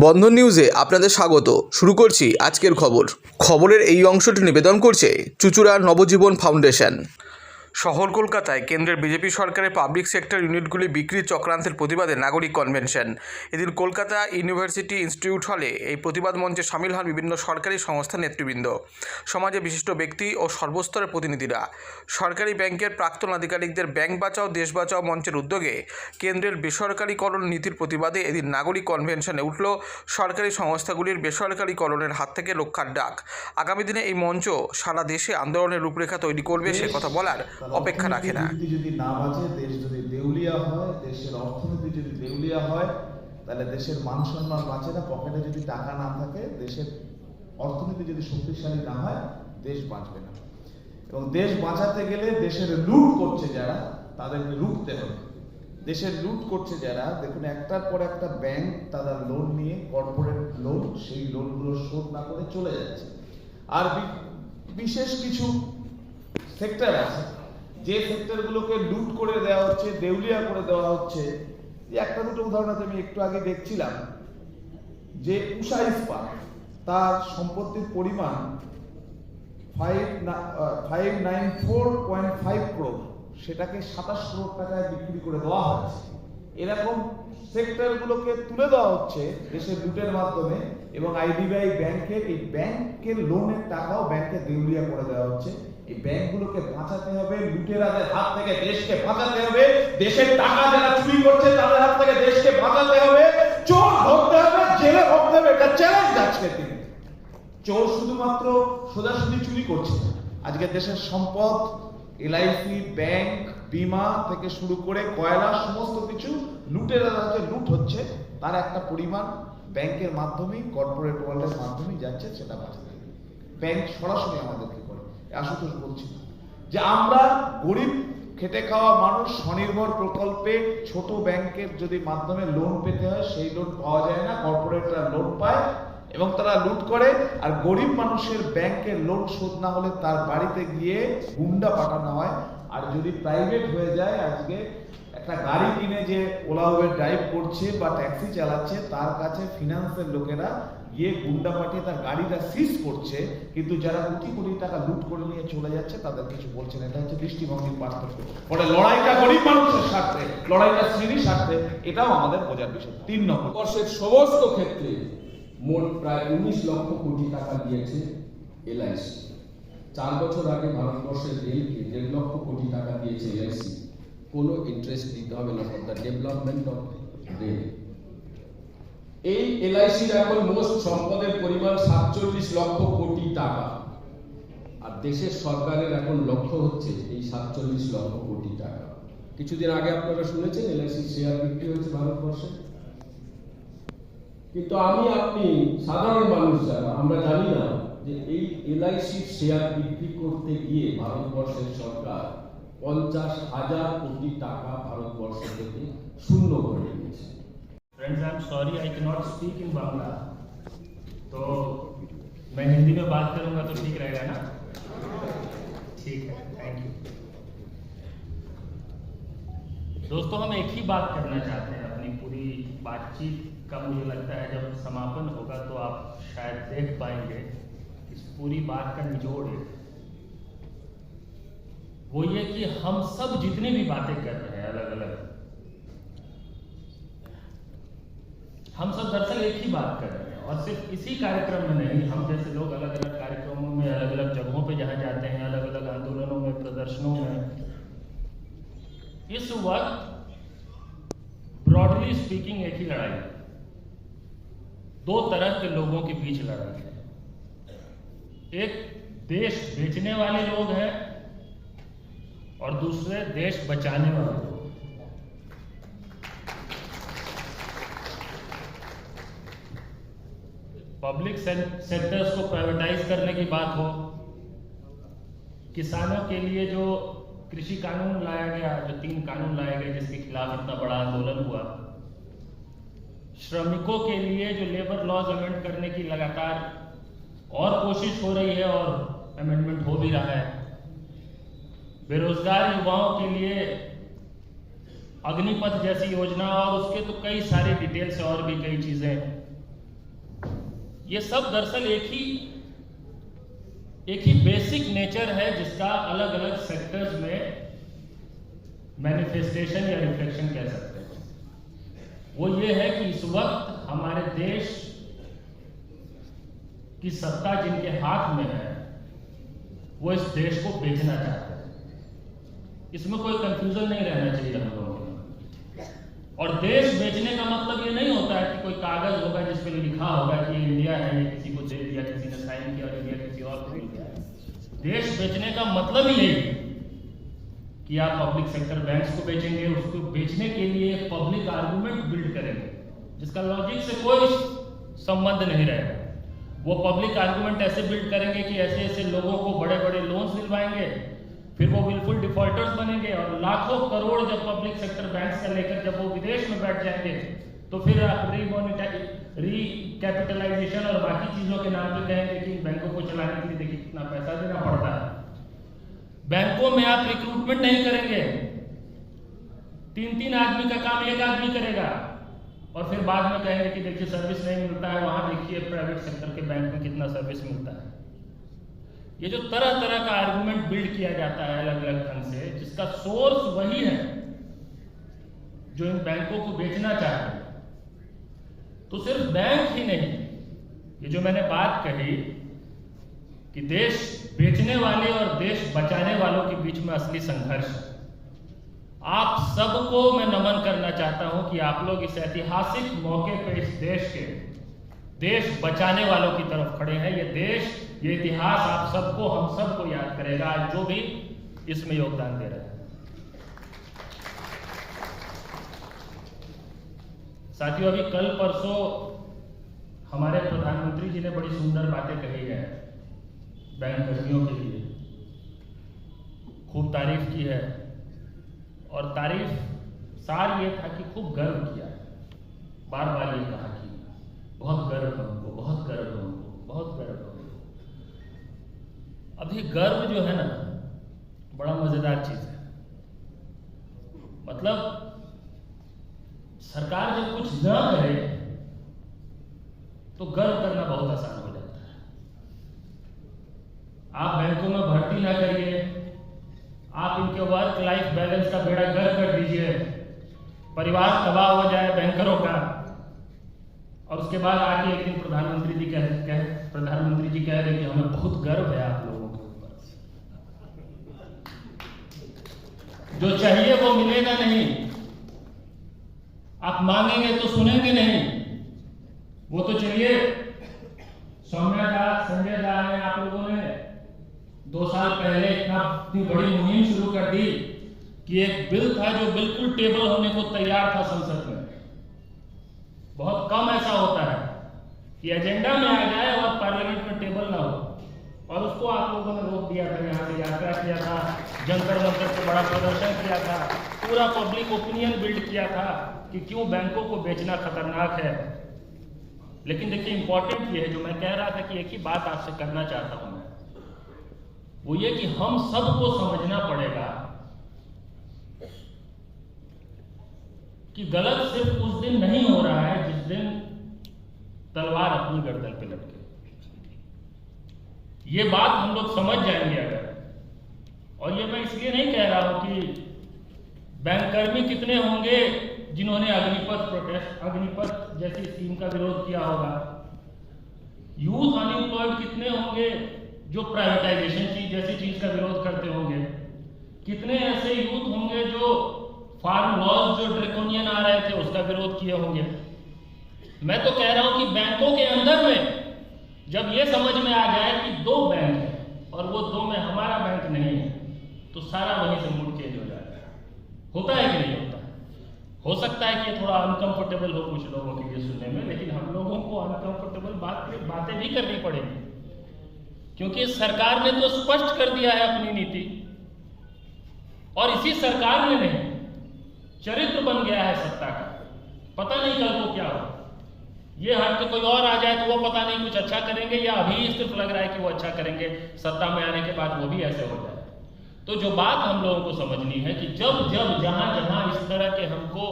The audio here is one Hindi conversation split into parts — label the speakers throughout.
Speaker 1: বন্ধন নিউজে আপনাদের স্বাগত। শুরু করছি আজকের খবরের এই অংশটি নিবেদন করছে চুঁচুড়ার নবজীবন ফাউন্ডেশন। শহর কলকাতায় কেন্দ্রের বিজেপি সরকারের পাবলিক সেক্টর ইউনিটগুলি বিক্রির চক্রান্তের প্রতিবাদে নাগরিক কনভেনশন। এদিন কলকাতা ইউনিভার্সিটি ইনস্টিটিউট হলে এই প্রতিবাদ মঞ্চে সামিল হন বিভিন্ন সরকারি সংস্থার নেতৃবৃন্দ, সমাজে বিশিষ্ট ব্যক্তি ও সর্বস্তরের প্রতিনিধিরা। সরকারি ব্যাংকের প্রাক্তন আধিকারিকদের ব্যাংক বাঁচাও দেশ বাঁচাও মঞ্চের উদ্যোগে কেন্দ্রের বেসরকারিকরণ নীতির প্রতিবাদে এদিন নাগরিক কনভেনশনে উঠল সরকারি সংস্থাগুলির বেসরকারিকরণের হাত থেকে রক্ষার ডাক। আগামী দিনে এই মঞ্চ সারা দেশে আন্দোলনের রূপরেখা তৈরি করবে সে কথা বলার অপেক্ষা রাখে না।
Speaker 2: যদি না বাঁচে, দেশ যদি দেউলিয়া হয়, দেশের অর্থনীতি যদি দেউলিয়া হয়, তাহলে দেশের মান সম্মান বাঁচে না। পকেটে যদি টাকা না থাকে, দেশের অর্থনীতি যদি শক্তিশালী না হয়, দেশ বাঁচবে না। এবং দেশ বাঁচাতে গেলে দেশের লুট করছে যারা, তাদেরকে রুখতে হবে। দেশের লুট করছে যারা, দেখুন একটার পর একটা ব্যাংক তারা লোন নিয়ে, কর্পোরেট লোন, সেই লোনগুলো শোধ না করে চলে যাচ্ছে। আর বিশেষ কিছু সেক্টর আছে যে সেক্টরগুলোকে লুট করে দেওয়া হচ্ছে, দেউলিয়া করে দেওয়া হচ্ছে। যে একটা দুটো উদাহরণ আমি একটু আগে দেখছিলাম যে উষা ইস্পাত, তার সম্পত্তির পরিমাণ 594.5 crore, সেটাকে 27 crore টাকায় বিক্রি করে দেওয়া হচ্ছে। এরকম সেক্টরগুলোকে তুলে দেওয়া হচ্ছে দেশের লুটের মাধ্যমে, এবং আইডিবিআই ব্যাংকের এই ব্যাংকের লোনের টাকাও ব্যাংকে দেউলিয়া করে দেওয়া হচ্ছে। এই ব্যাংকগুলোকে বাঁচাতে হবে, লুটেরাদের হাত থেকে দেশকে বাঁচাতে হবে। দেশের টাকা যারা চুরি করছে তাদের হাত থেকে দেশকে বাঁচাতে হবে। চোর ধরতে হবে, জেলে ভরতে হবে, এটা চ্যালেঞ্জ আজকে দিনে। চোর শুধুমাত্র সোজাসুজি চুরি করছে না, আজকে দেশের সম্পদ, এলআইসি, ব্যাংক, বীমা থেকে শুরু করে কয়লা, সমস্ত কিছু লুটেরাদের হাতে লুট হচ্ছে। তার একটা পরিমাণ ব্যাংকের মাধ্যমেই, কর্পোরেট ওয়ার্ল্ডের মাধ্যমেই যাচ্ছে, সেটা বাঁচাতে হবে। ব্যাংক সরাসরি আমাদেরকে করে। আশুতোষ বলছি যে আমরা গরিব খেটে খাওয়া মানুষ, স্বনির্ভর প্রকল্পে ছোট ব্যাংকের যদি মাধ্যমে লোন পেতে হয়, সেই লোন পাওয়া যায় না, কর্পোরেটরা লোন পায় এবং তারা লুট করে। আর গরিব মানুষের ব্যাংকের লোন শোধ না হলে তার বাড়িতে গিয়ে গুন্ডা পাঠানো হয়। আর যদি প্রাইভেট হয়ে যায়, আজকে একটা গাড়ি কিনে যে ওলা উবের ড্রাইভ করছে বা ট্যাক্সি চালাচ্ছে, তার কাছে ফিনান্সের লোকেরা গিয়ে গুন্ডা পাঠিয়ে তার গাড়িটা সিজ করছে, কিন্তু যারা কোটি কোটি টাকা লুট করে নিয়ে চলে যাচ্ছে তাদের কিছু বলছে না। এটা হচ্ছে দৃষ্টিভঙ্গির পার্থক্য। ফলে লড়াইটা গরিব মানুষের স্বার্থে, লড়াইটা শ্রেণীর স্বার্থে, এটাও আমাদের বোঝার বিষয়। 3 নম্বর,
Speaker 3: বর্ষের সমস্ত ক্ষেত্রে মোট প্রায় 19 লক্ষ কোটি টাকা দিয়েছে এলআইসি। 4 বছর আগে ভারতবর্ষের রেলকে 1.5 লক্ষ কোটি টাকা দিয়েছে এলআইসি। কোনো ইন্টারেস্ট দিতে হবে না for the development of rail. এই এলআইসির এখন মোট সম্পদের পরিমাণ 47 লক্ষ কোটি টাকা, আর দেশের সরকারের এখন লক্ষ্য হচ্ছে এই 47 লক্ষ কোটি টাকা। কিছুদিন আগে আপনারা শুনেছেন এলআইসির শেয়ার বিক্রি হয়েছে ভারতবর্ষে, কিন্তু আমি আপনি সাধারণ মানুষ যারা, আমরা জানি না যে এই এলআইসির শেয়ার বিক্রি করতে গিয়ে ভারতবর্ষের সরকার 50,000 কোটি টাকা ভারতবর্ষ থেকে শূন্য করে দিয়েছে।
Speaker 4: Friends, I am sorry, I can not speak in Bangla, तो मैं हिंदी में बात करूंगा तो ठीक रहेगा ना? ठीक है, थैंक यू। दोस्तों, हम एक ही बात करना चाहते हैं अपनी पूरी बातचीत का। मुझे लगता है जब समापन होगा तो आप शायद देख पाएंगे इस पूरी बात का निचोड़ है वो ये कि हम सब जितनी भी बातें कर रहे हैं अलग अलग, हम सब दरअसल एक ही बात कर रहे हैं। और सिर्फ इसी कार्यक्रम में नहीं, हम जैसे लोग अलग अलग कार्यक्रमों में, अलग अलग जगहों पे जहां जाते हैं, अलग अलग आंदोलनों में, प्रदर्शनों में, इस वक्त ब्रॉडली स्पीकिंग एक ही लड़ाई, 2 तरह के लोगों के बीच लड़ाई है। एक देश बेचने वाले लोग हैं और दूसरे देश बचाने वाले लोग। पब्लिक सेक्टर्स को प्राइवेटाइज करने की बात हो, किसानों के लिए जो कृषि कानून लाया गया, जो 3 कानून लाए गए जिसके खिलाफ इतना बड़ा आंदोलन हुआ, श्रमिकों के लिए जो लेबर लॉज अमेंड करने की लगातार और कोशिश हो रही है और अमेंडमेंट हो भी रहा है, बेरोजगार युवाओं के लिए अग्निपथ जैसी योजना, और उसके तो कई सारी डिटेल्स और भी कई चीजें ये सब दरअसल एक ही बेसिक नेचर है जिसका अलग अलग सेक्टर्स में मैनिफेस्टेशन या रिफ्लेक्शन कह सकते हैं। वो ये है कि इस वक्त हमारे देश की सत्ता जिनके हाथ में है वो इस देश को बेचना चाहते हैं। इसमें कोई कंफ्यूजन नहीं रहना चाहिए हम लोगों को। और देश बेचने का मतलब ये नहीं होता है कि कोई कागज होगा जिस पे लिखा होगा कि इंडिया है, ये किसी को दे दिया, किसी ने साइन किया और इंडिया किसी और को मिल गया। देश बेचने का मतलब ही यही है कि आप पब्लिक सेक्टर बैंक्स को बेचेंगे, उसको बेचने के लिए पब्लिक आर्गुमेंट बिल्ड करेंगे जिसका लॉजिक से कोई संबंध नहीं रहेगा। वो पब्लिक आर्गुमेंट ऐसे बिल्ड करेंगे कि ऐसे ऐसे लोगों को बड़े बड़े लोन्स दिलवाएंगे, फिर वो विलफुल डिफॉल्टर्स बनेंगे और लाखों करोड़ जब पब्लिक सेक्टर बैंक्स का लेकर जब वो विदेश में बैठ जाएंगे तो फिर आप रीकैपिटलाइजेशन और बाकी चीजों के नाम पे कहेंगे कि बैंकों को चलाने के लिए देखिए कितना पैसा देना पड़ता है। बैंकों में आप रिक्रूटमेंट नहीं करेंगे, 3-3 आदमी का काम एक आदमी करेगा और फिर बाद में कहेंगे कि देखिए सर्विस नहीं मिलता है, वहां देखिए प्राइवेट सेक्टर के बैंक में कितना सर्विस मिलता है। ये जो तरह तरह का आर्गुमेंट बिल्ड किया जाता है अलग अलग ढंग से, जिसका सोर्स वही है जो इन बैंकों को बेचना चाहते हैं। तो सिर्फ बैंक ही नहीं, ये जो मैंने बात कही कि देश बेचने वाले और देश बचाने वालों के बीच में असली संघर्ष है। आप सबको मैं नमन करना चाहता हूं कि आप लोग इस ऐतिहासिक मौके पे इस देश के देश बचाने वालों की तरफ खड़े हैं। ये देश, ये इतिहास आप सबको, हम सबको याद करेगा आज जो भी इसमें योगदान दे रहे हैं। साथियों, अभी कल परसों हमारे प्रधानमंत्री जी ने बड़ी सुंदर बातें कही है बैंक कर्मियों के लिए, खूब तारीफ की है और तारीफ सार ये था कि खूब गर्व किया, बार बार ये कहा कि बहुत गर्व है उनको, बहुत गर्व है उनको, बहुत गर्व है उनको। अब ये गर्व जो है ना, बड़ा मजेदार चीज है। मतलब सरकार जब कुछ ना करे तो गर्व करना बहुत आसान हो जाता है। आप बैंकों में भर्ती ना करिए, आप इनके वर्क लाइफ बैलेंस का बेड़ा गर्क कर दीजिए, परिवार तबाह हो जाए बैंकरों का, और उसके बाद आके एक दिन प्रधानमंत्री जी कह रहे कि हमें बहुत गर्व है आप लोगों के ऊपर। जो चाहिए वो मिलेगा नहीं, आप मांगेंगे तो सुनेंगे नहीं। वो तो चलिए, सौम्या दा, संजय दा ने, आप लोगों ने 2 साल पहले इतनी बड़ी मुहिम शुरू कर दी कि एक बिल था जो बिल्कुल टेबल होने को तैयार था संसद में। बहुत कम ऐसा होता है कि एजेंडा में आ जाए और पार्लियामेंट में टेबल ना हो, और उसको आप लोगों ने रोक दिया था, यहाँ से यात्रा किया था, जंतर मंतर से बड़ा प्रदर्शन किया था, पूरा पब्लिक ओपिनियन बिल्ड किया था कि क्यों बैंकों को बेचना खतरनाक है। लेकिन देखिए, इंपॉर्टेंट ये है, जो मैं कह रहा था कि एक ही बात आपसे करना चाहता हूं मैं, वो ये कि हम सबको समझना पड़ेगा कि गलत सिर्फ उस दिन नहीं हो रहा है जिस दिन तलवार अपनी गर्दन पे लटके। ये बात हम लोग समझ जाएंगे अगर, और ये मैं इसलिए नहीं कह रहा हूं कि बैंककर्मी कितने होंगे जिन्होंने अग्निपथ जैसी स्कीम का विरोध किया होगा, यूथ अनएम्प्लॉयड कितने होंगे जो प्राइवेटाइजेशन जैसी चीज का विरोध करते होंगे, कितने ऐसे यूथ होंगे जो फार्म लॉज जो ड्रैकोनियन आ रहे थे उसका विरोध किए होंगे। मैं तो कह रहा हूं कि बैंकों के अंदर में जब ये समझ में आ जाए कि 2 बैंक है और वो 2 में हमारा बैंक नहीं है, तो सारा वहीं से मूड चेंज हो जाएगा। होता है कि नहीं होता? हो सकता है कि ये थोड़ा अनकंफर्टेबल हो कुछ लोगों के लिए सुनने में, लेकिन हम लोगों को अनकंफर्टेबल बातें भी करनी पड़ेगी, क्योंकि सरकार ने तो स्पष्ट कर दिया है अपनी नीति, और इसी सरकार में नहीं चरित्र बन गया है सत्ता का। पता नहीं कल को क्या हो, ये हट के कोई और आ जाए तो वो पता नहीं कुछ अच्छा करेंगे, या अभी सिर्फ लग रहा है कि वो अच्छा करेंगे, सत्ता में आने के बाद वो भी ऐसे हो जाए। तो जो बात हम लोगों को समझनी है कि जब जहां जहां इस तरह के हमको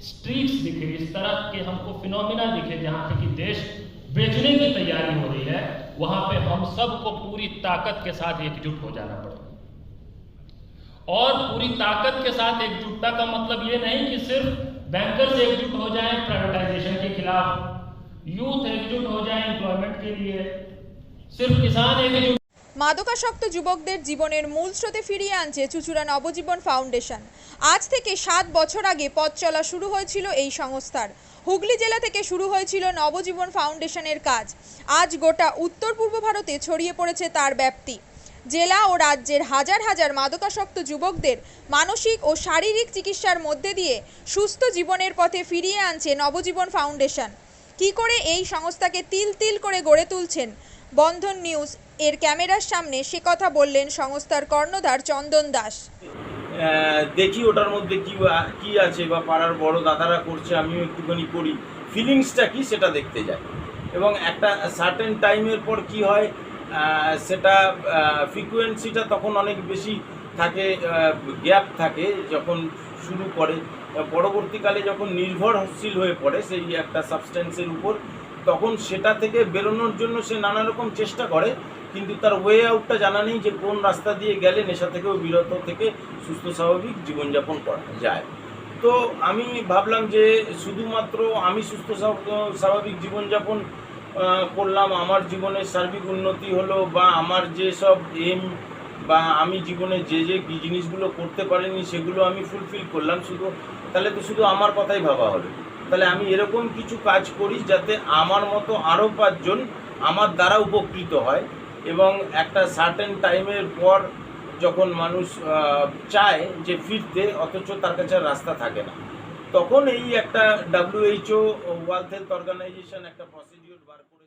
Speaker 4: स्ट्रीक्स दिखे, इस तरह के हमको फिनोमिना दिखे जहां पे कि देश बेचने की तैयारी हो रही है, वहां पे हम सबको पूरी ताकत के साथ एकजुट हो जाना पड़ेगा। और पूरी ताकत के साथ एकजुटता का मतलब ये नहीं कि सिर्फ बैंकर्स एकजुट हो जाएं प्राइवेटाइजेशन के खिलाफ, यूथ एकजुट हो जाए एम्प्लॉयमेंट के लिए, सिर्फ किसान एकजुट।
Speaker 5: মাদকাসক্ত যুবকদের জীবনের মূল স্রোতে ফিরিয়ে আনছে চুঁচুড়া নবজীবন ফাউন্ডেশন। আজ থেকে 7 বছর আগে পথ চলা শুরু হয়েছিল এই সংস্থার। হুগলি জেলা থেকে শুরু হয়েছিল নবজীবন ফাউন্ডেশনের কাজ। আজ গোটা উত্তর পূর্ব ভারতে ছড়িয়ে পড়েছে তার ব্যাপ্তি। জেলা ও রাজ্যের হাজার হাজার মাদকাসক্ত যুবকদের মানসিক ও শারীরিক চিকিৎসার মধ্যে দিয়ে সুস্থ জীবনের পথে ফিরিয়ে আনছে নবজীবন ফাউন্ডেশন। কী করে এই সংস্থাকে তিল তিল করে গড়ে তুলছেন বন্ধন নিউজ এর ক্যামেরার সামনে, সে কথা বললেন সংস্থার কর্ণধার চন্দন দাস।
Speaker 6: দেখি ওটার মধ্যে কি আছে, বা পাড়ার বড় দাদারা করছে, আমিও একটুখানি করি, ফিলিংসটা কি সেটা দেখতে যাই। এবং একটা সার্টেন টাইমের পর কি হয়, সেটা ফ্রিকোয়েন্সিটা তখন অনেক বেশি থাকে, গ্যাপ থাকে যখন শুরু করে। পরবর্তীকালে যখন নির্ভরশীল হয়ে পড়ে সেই একটা সাবস্টেন্সের উপর, তখন সেটা থেকে বেরোনোর জন্য সে নানা রকম চেষ্টা করে, কিন্তু তার ওয়ে আউটটা জানা নেই যে কোন রাস্তা দিয়ে গেলে নেশা থেকেও বিরত থেকে সুস্থ স্বাভাবিক জীবনযাপন করা যায়। তো আমি ভাবলাম যে শুধুমাত্র আমি সুস্থ স্বাভাবিক জীবনযাপন করলাম, আমার জীবনের সার্বিক উন্নতি হলো, বা আমার যেসব এম বা আমি জীবনে যে জিনিসগুলো করতে পারিনি সেগুলো আমি ফুলফিল করলাম, তাহলে তো শুধু আমার কথাই ভাবা হবে। তাহলে আমি এরকম কিছু কাজ করি যাতে আমার মতো আরও 5 জন আমার দ্বারা উপকৃত হয়। এবং একটা সার্টেন টাইমের পর যখন মানুষ চায় যে ফিরতে, অথচ তার কাছে রাস্তা থাকে না, তখন এই একটা WHO ওয়ার্ল্ড হেলথ অর্গানাইজেশন একটা প্রসিডিউর বার করে